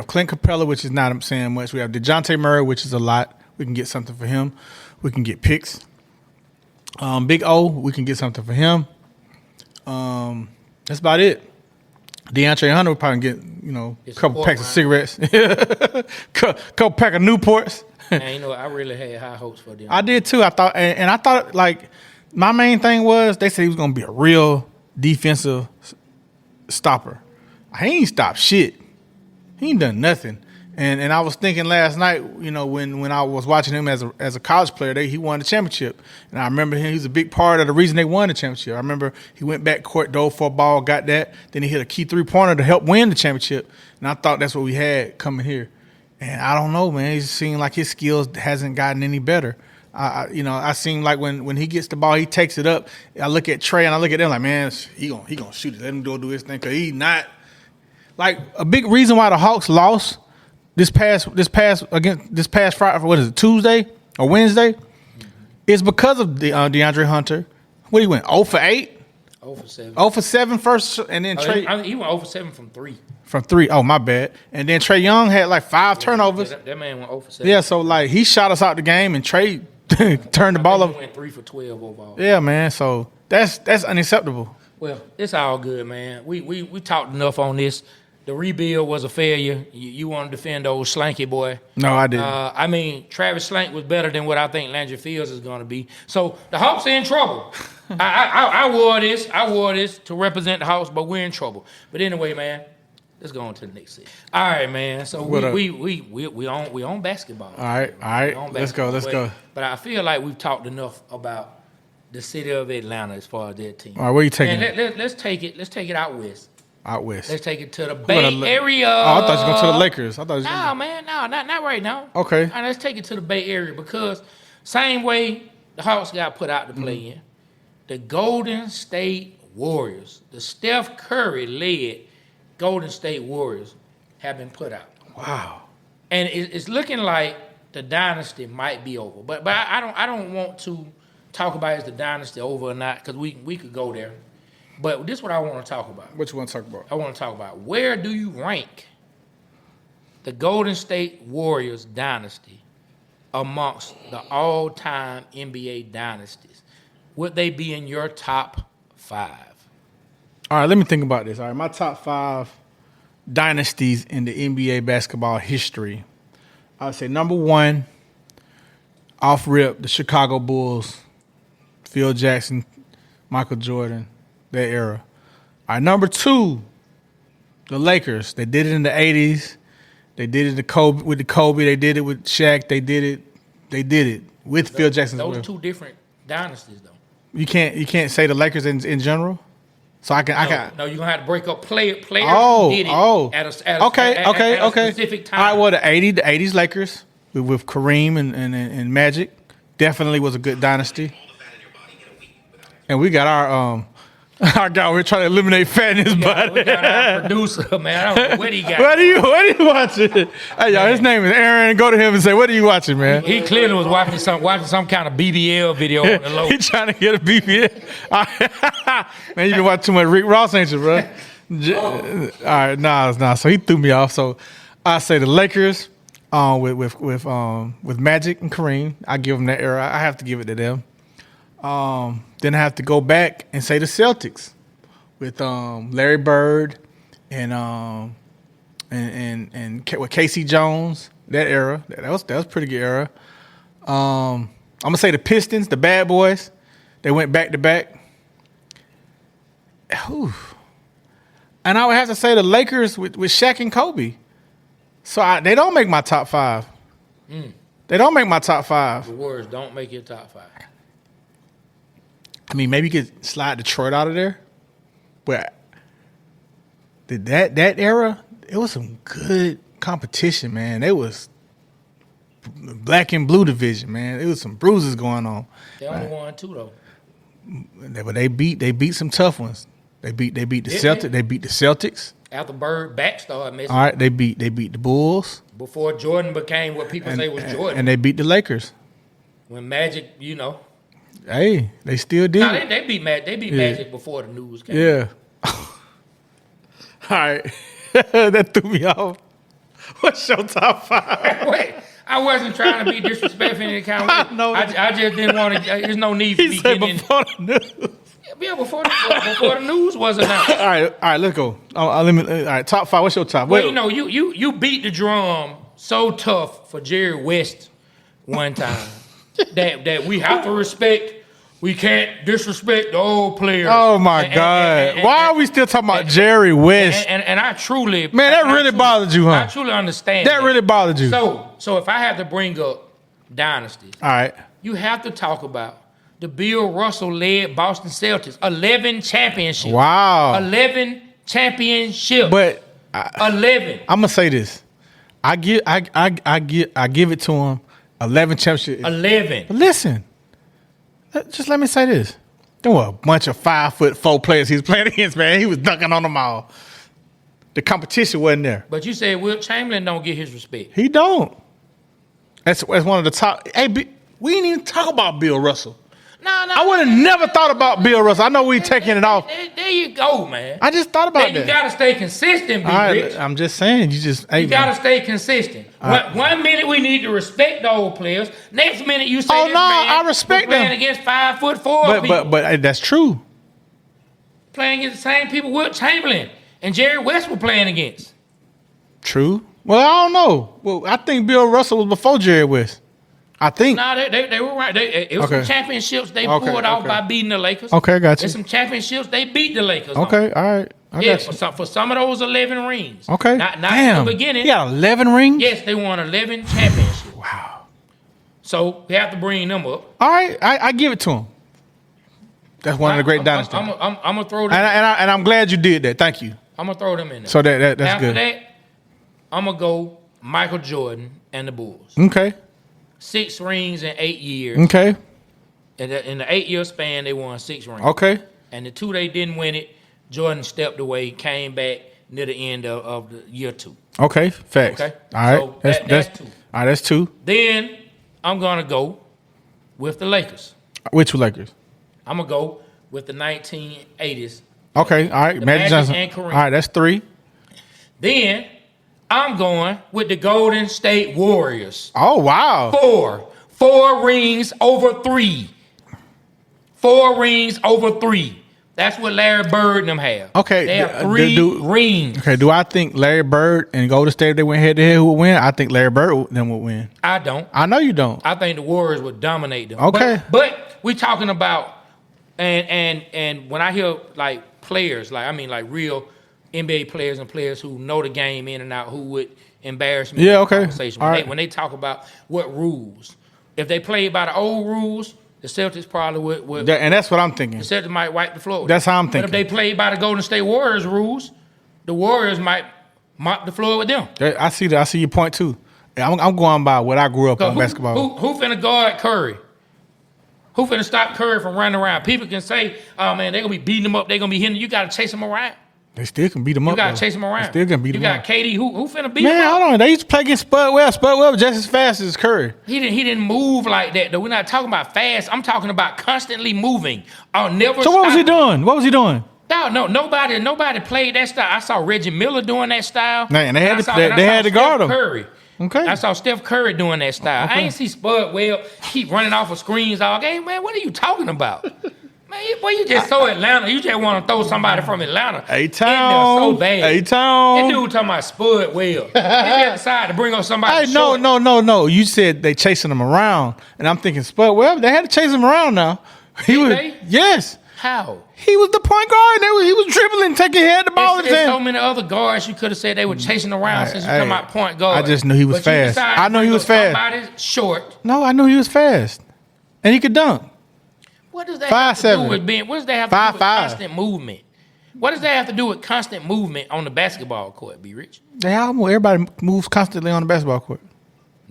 Clint Capella, which is not saying much. We have DeJounte Murray, which is a lot. We can get something for him. We can get picks. Big O, we can get something for him. That's about it. DeAndre Hunter will probably get a couple packs of cigarettes, couple pack of Newports. And I really had high hopes for them. I did too. I thought like my main thing was they said he was going to be a real defensive stopper. He ain't stopped shit. He ain't done nothing. And I was thinking last night, when I was watching him as a college player, he won the championship. And I remember him. He was a big part of the reason they won the championship. I remember he went back court, dove for a ball, got that. Then he hit a key three-pointer to help win the championship. And I thought that's what we had coming here. And I don't know, man. It seemed like his skills hasn't gotten any better. I seem like when he gets the ball, he takes it up. I look at Trey and I look at them like, man, he gonna shoot it. Let him do his thing, because he's not like a big reason why the Hawks lost this past Friday. What is it, Tuesday or Wednesday? Is because of the DeAndre Hunter. What he went 0 for 8, 0 for 7, 0 for 7 first, and then Trey. He went 0 for 7 from 3. From 3. Oh, my bad. And then Trey Young had like 5 turnovers. That man went 0 for 7. Yeah, so like he shot us out the game, and Trey turned the ball over. He went 3 for 12 overall. Yeah, man. So that's unacceptable. Well, it's all good, man. We talked enough on this. The rebuild was a failure. You want to defend old Slanky boy? No, I didn't. Travis Slank was better than what I think Landry Fields is going to be. So the Hawks are in trouble. I wore this. I wore this to represent the Hawks, but we're in trouble. But anyway, man. Let's go on to the next set. All right, man. So we on basketball. All right. Let's go. But I feel like we've talked enough about the city of Atlanta as far as their team. All right, where you taking it? Let's take it out west. Out west. Let's take it to the Bay Area. Oh, I thought you were going to the Lakers. Not right now. Okay. All right, let's take it to the Bay Area, because same way the Hawks got put out to play in, the Golden State Warriors, the Steph Curry led Golden State Warriors have been put out. Wow. And it's looking like the dynasty might be over. But I don't want to talk about is the dynasty over or not, because we could go there. But this is what I want to talk about. What you want to talk about? I want to talk about, where do you rank the Golden State Warriors dynasty amongst the all-time NBA dynasties, would they be in your top 5? All right, let me think about this. All right, my top 5 dynasties in the NBA basketball history. I would say number 1, off rip, the Chicago Bulls, Phil Jackson, Michael Jordan, that era. All right, number 2, the Lakers. They did it in the 80s. They did it with the Kobe. They did it with Shaq. They did it with Phil Jackson. Those are 2 different dynasties, though. You can't say the Lakers in general. So I can. No, you're gonna have to break up players who did it at a specific time. All right, well, the 80s Lakers with Kareem and Magic definitely was a good dynasty. And we got our guy, we're trying to eliminate fat in his body. We got our producer, man. I don't know what he got. What are you watching? Hey, y'all, his name is Aaron. Go to him and say, what are you watching, man? He clearly was watching some kind of BBL video on the low. He trying to get a BBL. Man, you been watching too much Rick Ross, ain't you, bro? All right, nah. So he threw me off. So I say the Lakers with Magic and Kareem. I give them that era. I have to give it to them. Then I have to go back and say the Celtics with Larry Bird and with Casey Jones. That era, that was a pretty good era. I'm gonna say the Pistons, the Bad Boys. They went back to back. And I would have to say the Lakers with Shaq and Kobe. So they don't make my top 5. They don't make my top 5. The Warriors don't make your top 5. I mean, maybe you could slide Detroit out of there, but that era, it was some good competition, man. It was black and blue division, man. It was some bruises going on. They only won 2 though. But they beat some tough ones. They beat the Celtics. They beat the Celtics. After Bird back started missing. All right, they beat the Bulls. Before Jordan became what people say was Jordan. And they beat the Lakers. When Magic, Hey, they still did. No, they beat Magic before the news came. Yeah. All right. That threw me off. What's your top 5? Wait, I wasn't trying to be disrespectful in any kind of way. I know. I just didn't want to. There's no need for me getting before the news. Yeah, before the news was announced. All right, let's go. All right, top 5. What's your top? Well, you beat the drum so tough for Jerry West one time that we have to respect. We can't disrespect the old players. Oh my God! Why are we still talking about Jerry West? And I truly, man, that really bothered you, huh? I truly understand that really bothered you. So if I have to bring up dynasties, all right, you have to talk about the Bill Russell-led Boston Celtics, 11 championships. Wow, 11 championships. But 11. I'm gonna say this. I give it to him. 11 championships. 11. But listen. Just let me say this. There were a bunch of 5'4" players he was playing against, man. He was dunking on them all. The competition wasn't there. But you said Wilt Chamberlain don't get his respect. He don't. That's one of the top. Hey, we didn't even talk about Bill Russell. No. I would have never thought about Bill Russell. I know we taking it off. There you go, man. I just thought about that. You got to stay consistent, Rich. I'm just saying. You got to stay consistent. One minute we need to respect the old players. Next minute you say, I respect them. Playing against 5'4" people. But that's true. Playing against the same people Wilt Chamberlain and Jerry West were playing against. True. Well, I don't know. Well, I think Bill Russell was before Jerry West. I think. No, they were right. It was some championships they pulled off by beating the Lakers. Okay, got you. There's some championships they beat the Lakers. Okay, all right. I got you. For some of those 11 rings. Okay. Not Damn. in the beginning. He got 11 rings? Yes, they won 11 championships. Wow. So we have to bring them up. All right, I give it to him. That's one of the great dynasties. I'm gonna throw them. And I'm glad you did that. Thank you. I'm gonna throw them in there. So that's After good. After that, I'm gonna go Michael Jordan and the Bulls. Okay. 6 rings in 8 years. Okay. In the 8-year span, they won 6 rings. Okay. And the 2 they didn't win it, Jordan stepped away, came back near the end of the year 2. Okay. Facts. Okay. All right. So that's 2. All right. That's 2. Then I'm gonna go with the Lakers. Which Lakers? I'm gonna go with the 1980s. Okay. All right. Magic Johnson. and Kareem. All right. That's 3. Then I'm going with the Golden State Warriors. Oh, wow. 4 rings over 3. 4 rings over 3. That's what Larry Bird and them have. Okay. They have 3 rings. Okay, do I think Larry Bird and Golden State, if they went head-to-head, who would win? I think Larry Bird then would win. I don't. I know you don't. I think the Warriors would dominate them. Okay. But we talking about, and when I hear, like, players, like real NBA players and players who know the game in and out, who would embarrass me in the conversation. When they talk about what rules. If they played by the old rules, the Celtics probably would. And that's what I'm thinking. The Celtics might wipe the floor. That's how I'm thinking. But if they played by the Golden State Warriors rules, the Warriors might mop the floor with them. I see that. I see your point too. I'm going by what I grew up on basketball. Who finna guard Curry? Who finna stop Curry from running around? People can say, "Oh man, they're gonna be beating him up. They're gonna be hitting. You gotta chase him around. They still can beat him up. You gotta chase him around. They still can beat him up. You got KD. Who finna beat him up? Man, hold on. They used to play against Spud Webb. Spud Webb just as fast as Curry. He didn't move like that though. We're not talking about fast. I'm talking about constantly moving. I'll never. So what was he doing? What was he doing? No, nobody played that style. I saw Reggie Miller doing that style. Man, they had to guard him. Curry. Okay. I saw Steph Curry doing that style. Okay. I ain't see Spud Webb keep running off of screens all game. Man, what are you talking about? Man, you just so Atlanta. You just want to throw somebody from Atlanta A-Town. in there so bad. A-Town. That dude talking about Spud Webb. He just decided to bring up somebody Hey, short. no. You said they chasing him around. And I'm thinking, Spud Webb, they had to chase him around now. Yes. How? He was the point guard. He was dribbling, taking head the ball. There's so many other guards you could have said they were chasing around since you come out point guard. I just knew he was fast. I know he was fast. Somebody short. No, I knew he was fast. And he could dunk. What does that have to do with being? What does that have to do with constant movement? What does that have to do with constant movement on the basketball court, B. Rich? Everybody moves constantly on the basketball court.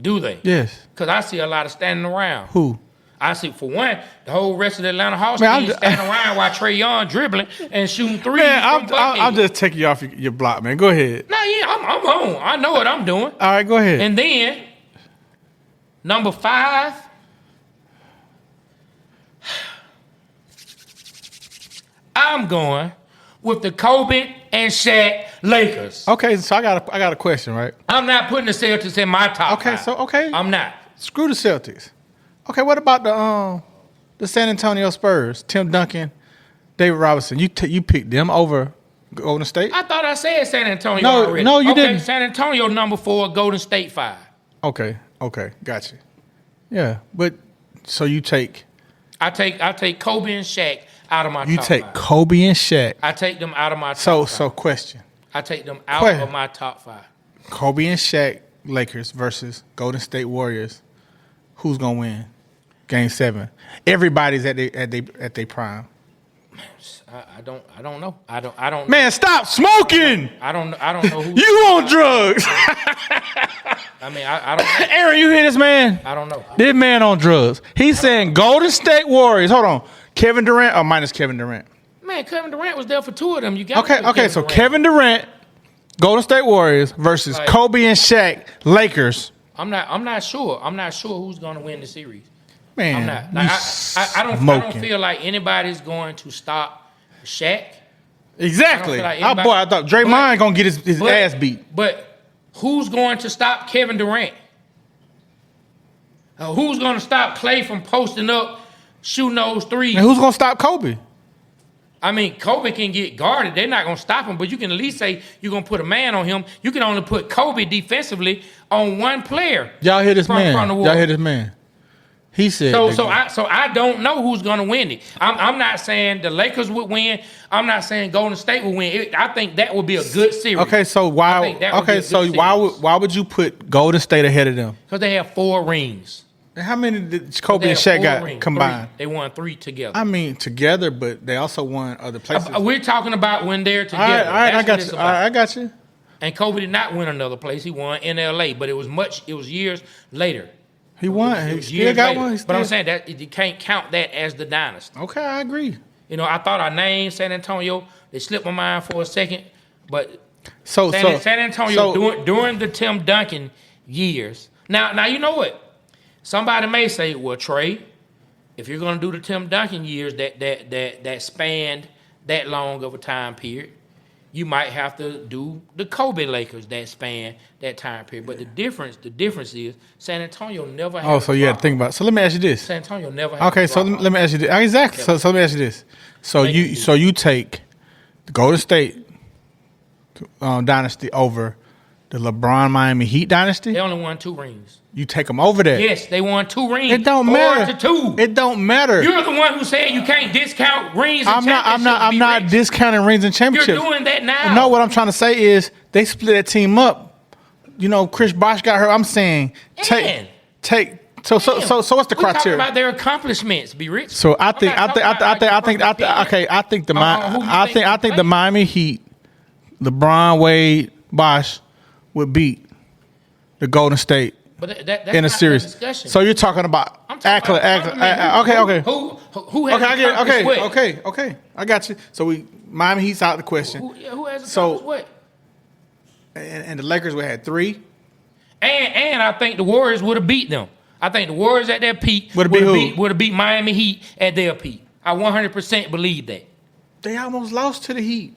Do they? Yes. Because I see a lot of standing around. Who? I see, for one, the whole rest of the Atlanta Hawks team standing around while Trae Young dribbling and shooting threes. Man, I'm just taking you off your block, man. Go ahead. No, yeah, I'm on. I know what I'm doing. All right, go ahead. And then, number 5, I'm going with the Kobe and Shaq Lakers. Okay, so I got a question, right? I'm not putting the Celtics in my top 5. Okay. I'm not. Screw the Celtics. Okay, what about the San Antonio Spurs? Tim Duncan, David Robinson. You picked them over Golden State? I thought I said San Antonio already. No, you didn't. San Antonio number 4, Golden State 5. Okay, gotcha. Yeah, but so you take. I take Kobe and Shaq out of my top 5. You take Kobe and Shaq. I take them out of my top 5. So question. I take them out of my top 5. Kobe and Shaq Lakers versus Golden State Warriors. Who's gonna win? Game 7. Everybody's at their prime. I don't know. I don't. Man, stop smoking. I don't know who. You on drugs? I mean, I don't. Aaron, you hear this man? I don't know. This man on drugs. He's saying Golden State Warriors. Hold on, Kevin Durant or minus Kevin Durant? Man, Kevin Durant was there for 2 of them. You got okay. So Kevin Durant, Golden State Warriors versus Kobe and Shaq Lakers. I'm not sure. I'm not sure who's going to win the series. Man, I'm not. Like, I don't feel like anybody's going to stop Shaq. Exactly. I thought Draymond going to get his ass beat. But who's going to stop Kevin Durant? Who's going to stop Klay from posting up, shooting those threes? And who's going to stop Kobe? I mean, Kobe can get guarded. They're not going to stop him, but you can at least say you're going to put a man on him. You can only put Kobe defensively on one player. Y'all hear this man? He said. So I don't know who's going to win it. I'm not saying the Lakers would win. I'm not saying Golden State would win. I think that would be a good series. Okay, so why would you put Golden State ahead of them? Because they have 4 rings. And how many did Kobe and Shaq got combined? 3. They won 3 together. I mean, together, but they also won other places. We're talking about when they're together. All right, I got you. And Kobe did not win another place. He won in L.A., but it was years later. He won. He still got one. But I'm saying that you can't count that as the dynasty. Okay, I agree. You know, I thought I named San Antonio. They slipped my mind for a second, but San Antonio during the Tim Duncan years. Now you know what? Somebody may say, well, Trae, if you're going to do the Tim Duncan years that spanned that long of a time period, you might have to do the Kobe Lakers that span that time period. But the difference is San Antonio never had. Oh, so you had to think about it. So let me ask you this. San Antonio never had. Okay, so let me ask you this. Exactly. So let me ask you this. So you take the Golden State dynasty over the LeBron Miami Heat dynasty? They only won 2 rings. You take them over there. Yes, they won 2 rings. It don't matter. 4-2. It don't matter. You're the one who said you can't discount rings and championships. I'm not discounting rings and championships. You're doing that now. No, what I'm trying to say is they split that team up. You know, Chris Bosh got hurt. I'm saying take. So what's the criteria? We're talking about their accomplishments, be rich. So I think the Miami Heat, LeBron, Wade, Bosh would beat the Golden State. But that's in a series. Discussion. So you're talking about okay. Who has Okay. I got you. So Miami Heat's out the question. Who has accomplished what? And the Lakers would have 3. And I think the Warriors would have beat them. I think the Warriors at their peak would have beat Miami Heat at their peak. I 100% believe that. They almost lost to the Heat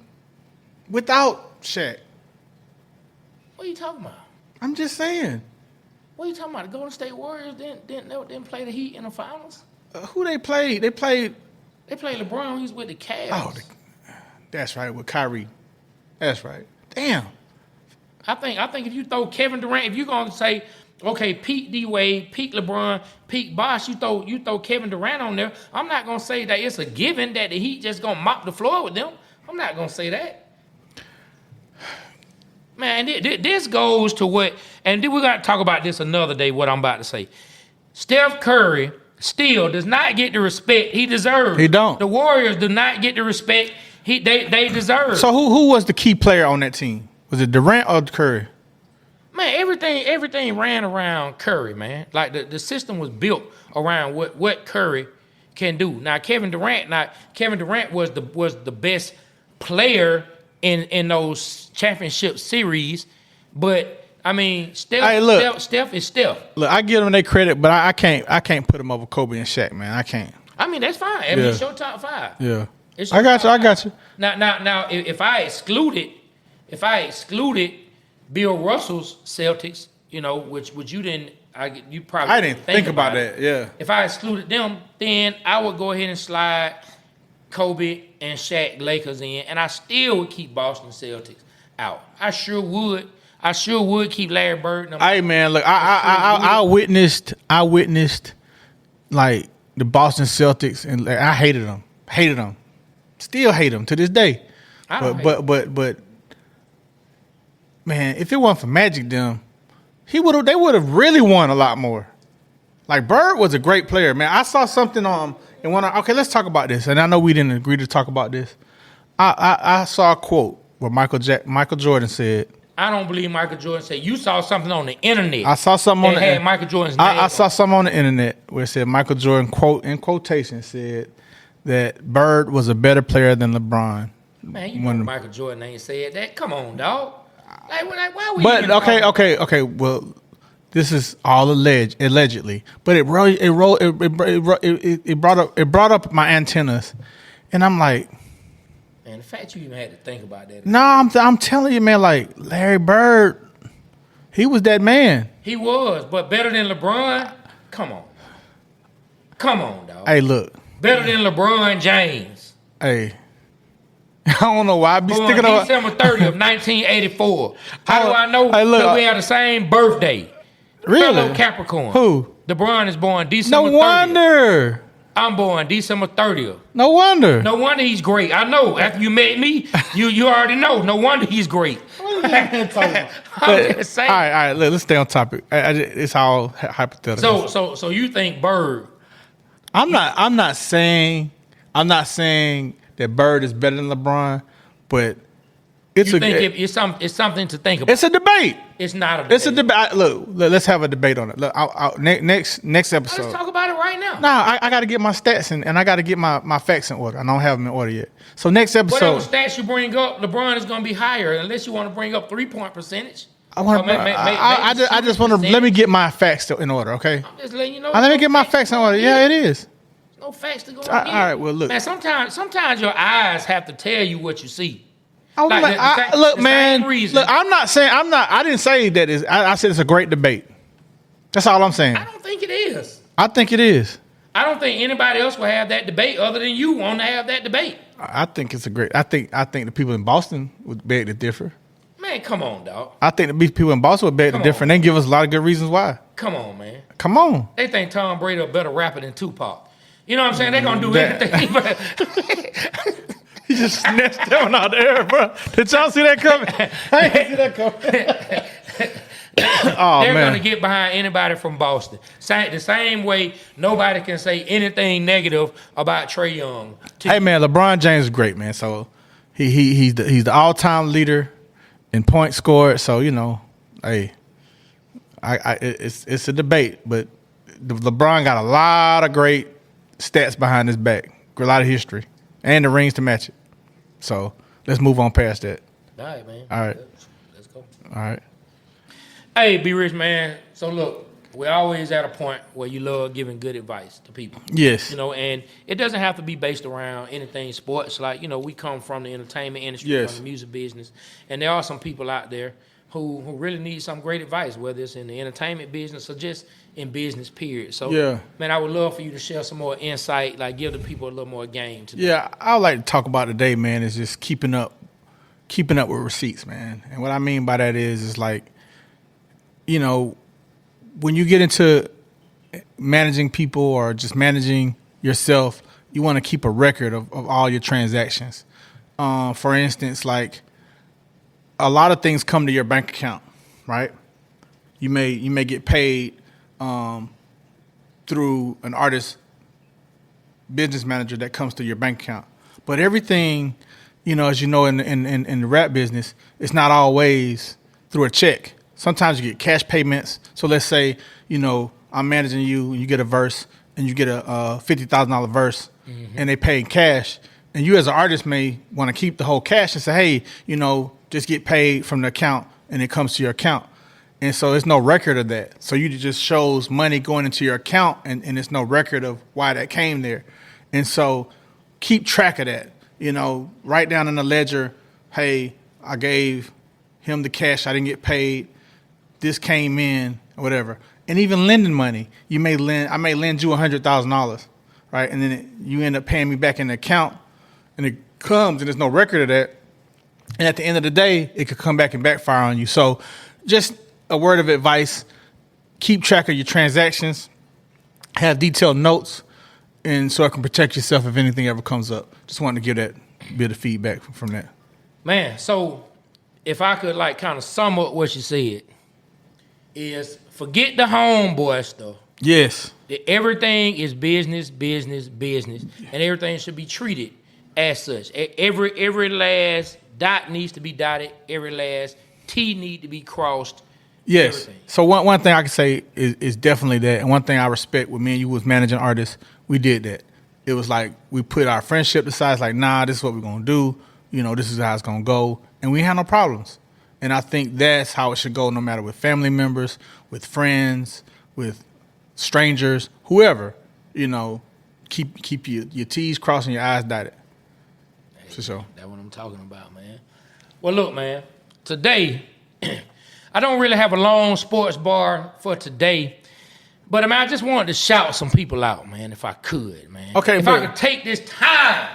without Shaq. What are you talking about? I'm just saying. What are you talking about? The Golden State Warriors didn't play the Heat in the finals? Who they played? They played LeBron. He was with the Cavs. Oh, that's right, with Kyrie. That's right. Damn. I think if you throw Kevin Durant, if you're gonna say, okay, peak D Wade, peak LeBron, peak Bosh, you throw Kevin Durant on there. I'm not gonna say that it's a given that the Heat just gonna mop the floor with them. I'm not gonna say that. Man, this goes to what, and then we're going to talk about this another day, what I'm about to say. Steph Curry still does not get the respect he deserves. He don't. The Warriors do not get the respect they deserve. So who was the key player on that team? Was it Durant or Curry? Man, everything ran around Curry, man. Like the system was built around what Curry can do. Now Kevin Durant was the best player in those championship series, but I mean, Steph is Steph. Look, I give them their credit, but I can't put them over Kobe and Shaq, man. I can't. I mean, that's fine. I mean, it's your top 5. Yeah, I got you. Now, if I excluded Bill Russell's Celtics, you know, which you didn't, you probably I didn't think about that. Yeah. If I excluded them, then I would go ahead and slide Kobe and Shaq Lakers in, and I still would keep Boston Celtics out. I sure would keep Larry Bird. Hey man, look, I witnessed like the Boston Celtics, and like, I hated them, still hate them to this day. But man, if it wasn't for Magic, they would have really won a lot more. Like Bird was a great player, man. I saw something on. And okay, let's talk about this. And I know we didn't agree to talk about this. I saw a quote where Michael Jordan said, I don't believe Michael Jordan said. You saw something on the internet. I saw something on the internet. Michael Jordan's name. I saw something on the internet where it said Michael Jordan, quote in quotation, said that Bird was a better player than LeBron. Man, you know Michael Jordan ain't said that. Come on, dog. Why would you? But okay. Well, this is all allegedly, but it brought up my antennas, and I'm like, man, the fact you even had to think about that. No, I'm telling you, man. Like Larry Bird, he was that man. He was, but better than LeBron. Come on, dog. Hey, look, better than LeBron James. Hey. I don't know why I be sticking on December 30th of 1984. How do I know? Hey, look, we have the same birthday. Really? Fellow Capricorn. Who? LeBron is born December 30th. No wonder. I'm born December 30th. No wonder. No wonder he's great. I know. After you met me, you already know. No wonder he's great. I'm just saying. All right. Let's stay on topic. It's all hypothetical. So you think Bird? I'm not saying that Bird is better than LeBron, but it's something to think about. It's a debate. It's not a debate. It's a debate. Look, let's have a debate on it. Look, next episode. Let's talk about it right now. Nah, I got to get my stats and I got to get my facts in order. I don't have them in order yet. So next episode. Whatever stats you bring up, LeBron is going to be higher unless you want to bring up 3-point percentage. I just want to let me get my facts in order, okay? I'm just letting you know. Let me get my facts in order. Yeah, it is. No facts to go all right, well, look. Man, sometimes your eyes have to tell you what you see. Look, man. Look, I didn't say that. I said it's a great debate. That's all I'm saying. I don't think it is. I think it is. I don't think anybody else will have that debate other than you want to have that debate. I think it's a great. I think the people in Boston would beg to differ. Man, come on, dog. I think the people in Boston would beg to differ. And they give us a lot of good reasons why. Come on, man. Come on. They think Tom Brady a better rapper than Tupac. You know what I'm saying? They're gonna do anything. He just snatched that one out of the air, bro. Did y'all see that coming? I didn't see that coming. They're going to get behind anybody from Boston. The same way nobody can say anything negative about Trae Young. Hey, man, LeBron James is great, man. So he's the all-time leader in points scored. So, you know, hey, it's a debate. But LeBron got a lot of great stats behind his back, a lot of history, and the rings to match it. So let's move on past that. All right, man. All right. Let's go. All right. Hey, Be Rich, man. So look, we're always at a point where you love giving good advice to people. Yes. You know, and it doesn't have to be based around anything sports. Like, you know, we come from the entertainment industry, from the music business, and there are some people out there who really need some great advice, whether it's in the entertainment business or just in business, period. So, man, I would love for you to share some more insight, like give the people a little more game today. Yeah, I would like to talk about today, man, is just keeping up with receipts, man. And what I mean by that is like, you know, when you get into managing people or just managing yourself, you want to keep a record of all your transactions. For instance, like a lot of things come to your bank account, right? You may get paid through an artist business manager that comes to your bank account. But everything, you know, as you know, in the rap business, it's not always through a check. Sometimes you get cash payments. So let's say, you know, I'm managing you and you get a verse and you get a $50,000 verse and they pay in cash. And you as an artist may want to keep the whole cash and say, hey, you know, just get paid from the account and it comes to your account. And so there's no record of that. So you just shows money going into your account and there's no record of why that came there. And so keep track of that. You know, write down in the ledger, hey, I gave him the cash, I didn't get paid. This came in, or whatever. And even lending money, I may lend you $100,000, right? And then you end up paying me back in the account, and it comes, and there's no record of that. And at the end of the day, it could come back and backfire on you. So just a word of advice, keep track of your transactions, have detailed notes, and so it can protect yourself if anything ever comes up. Just wanted to give that bit of feedback from that. Man, so if I could like kind of sum up what you said, is forget the homeboy stuff. Yes. That everything is business, business, business, and everything should be treated as such. Every last dot needs to be dotted. Every last T need to be crossed. Yes. Everything. So one thing I can say is definitely that, and one thing I respect with me and you was managing artists, we did that. It was like we put our friendship aside. It's like, nah, this is what we're gonna do. You know, this is how it's gonna go, and we had no problems. And I think that's how it should go, no matter with family members, with friends, with strangers, whoever. You know, keep your T's crossed and your I's dotted. Hey, for sure. That's what I'm talking about, man. Well, look, man. Today, I don't really have a long sports bar for today, but I mean, I just wanted to shout some people out, man, if I could, man. Okay, if I could take this time.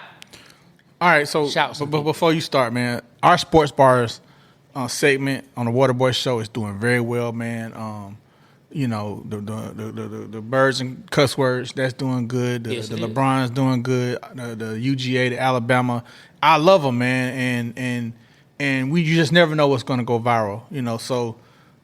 All right, so but before you start, man, our sports bars segment on the Waterboy Show is doing very well, man. You know, the birds and cuss words, that's doing good. The LeBron's doing good. The UGA, the Alabama, I love them, man. And you just never know what's going to go viral, you know. So,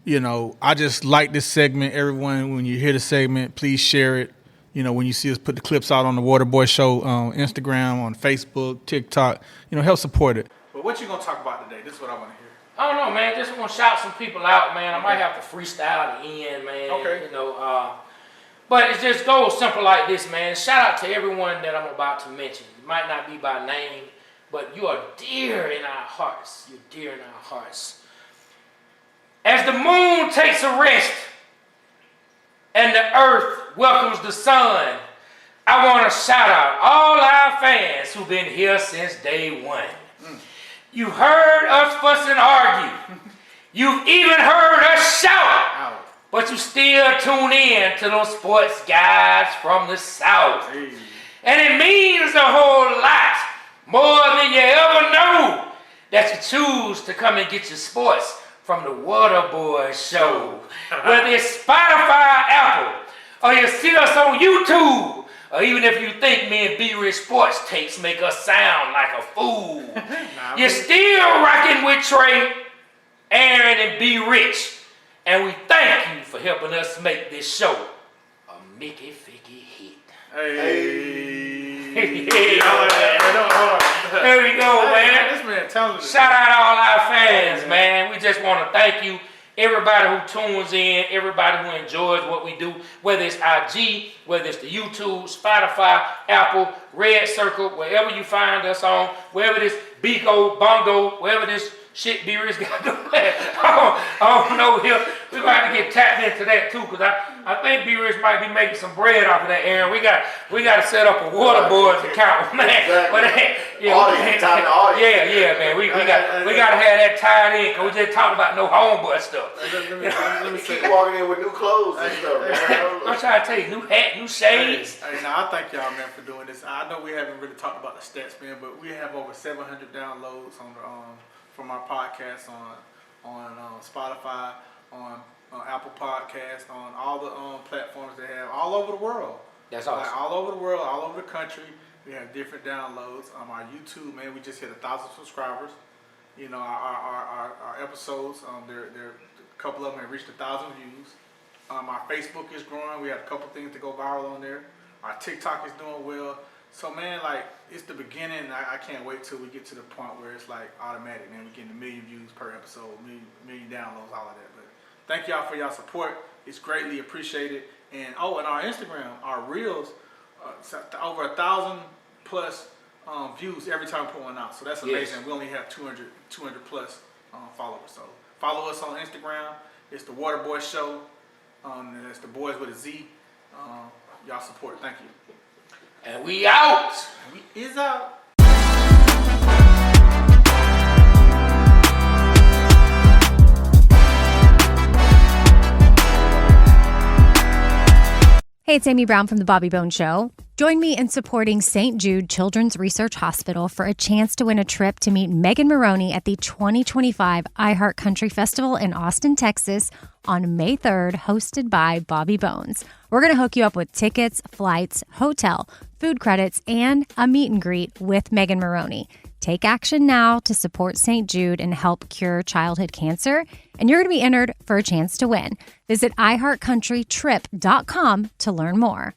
you know, I just like this segment. Everyone, when you hear the segment, please share it. You know, when you see us put the clips out on the Waterboy Show on Instagram, on Facebook, TikTok, you know, help support it. But what you going to talk about today? This is what I want to hear. I don't know, man. Just want to shout some people out, man. I might have to freestyle at the end, man. Okay. You know, but it just goes simple like this, man. Shout out to everyone that I'm about to mention. It might not be by name, but you are dear in our hearts. You're dear in our hearts. As the moon takes a rest and the earth welcomes the sun, I want to shout out all our fans who've been here since day one. You heard us fuss and argue. You've even heard us shout. But you still tune in to those sports guys from the South. Hey. And it means a whole lot, more than you ever know, that you choose to come and get your sports from the Waterboy Show. Whether it's Spotify, Apple, or you see us on YouTube, or even if you think me and B-Rich Sports Takes make us sound like a fool, you're still rocking with Trey, Aaron, and B-Rich. And we thank you for helping us make this show a Mickey Ficky hit. Hey. There we go, man. This man talented. Shout out all our fans, man. We just want to thank you. Everybody who tunes in, everybody who enjoys what we do, whether it's IG, whether it's the YouTube, Spotify, Apple, Red Circle, wherever you find us on, wherever this Bigo, Bongo, wherever this shit B-Rich got to play. I don't know here. We're going to have to get tapped into that too, because I think B-Rich might be making some bread off of that, Aaron. We got to set up a Waterboy account, man. Exactly. But yeah, man. We got to have that tied in, because we just talking about no homeboy stuff. Let me keep walking in with new clothes and stuff, man. I'm trying to tell you, new hat, new shades. I thank y'all, man, for doing this. I know we haven't really talked about the stats, man, but we have over 700 downloads on the from our podcast on Spotify, on Apple Podcasts, on all the platforms they have all over the world. That's awesome. Like, all over the world, all over the country. We have different downloads. Our YouTube, man, we just hit 1,000 subscribers. You know, our episodes, they're a couple of them have reached 1,000 views. Our Facebook is growing. We have a couple things to go viral on there. Our TikTok is doing well. So, man, like, it's the beginning. I can't wait till we get to the point where it's like automatic, man. We're getting 1 million views per episode, million downloads, all of that. But thank y'all for y'all support. It's greatly appreciated. And and our Instagram, our reels, over 1,000 plus views every time we put one out. So that's amazing. Yes. We only have 200 plus followers. So follow us on Instagram. It's the Waterboy Show. And it's the boys with a Z. Y'all support. Thank you. And we out. We is out. Hey, it's Amy Brown from The Bobby Bone Show. Join me in supporting St. Jude Children's Research Hospital for a chance to win a trip to meet Megan Maroney at the 2025 iHeart Country Festival in Austin, Texas on May 3rd, hosted by Bobby Bones. We're going to hook you up with tickets, flights, hotel, food credits, and a meet and greet with Megan Maroney. Take action now to support St. Jude and help cure childhood cancer, and you're going to be entered for a chance to win. Visit iHeartCountryTrip.com to learn more.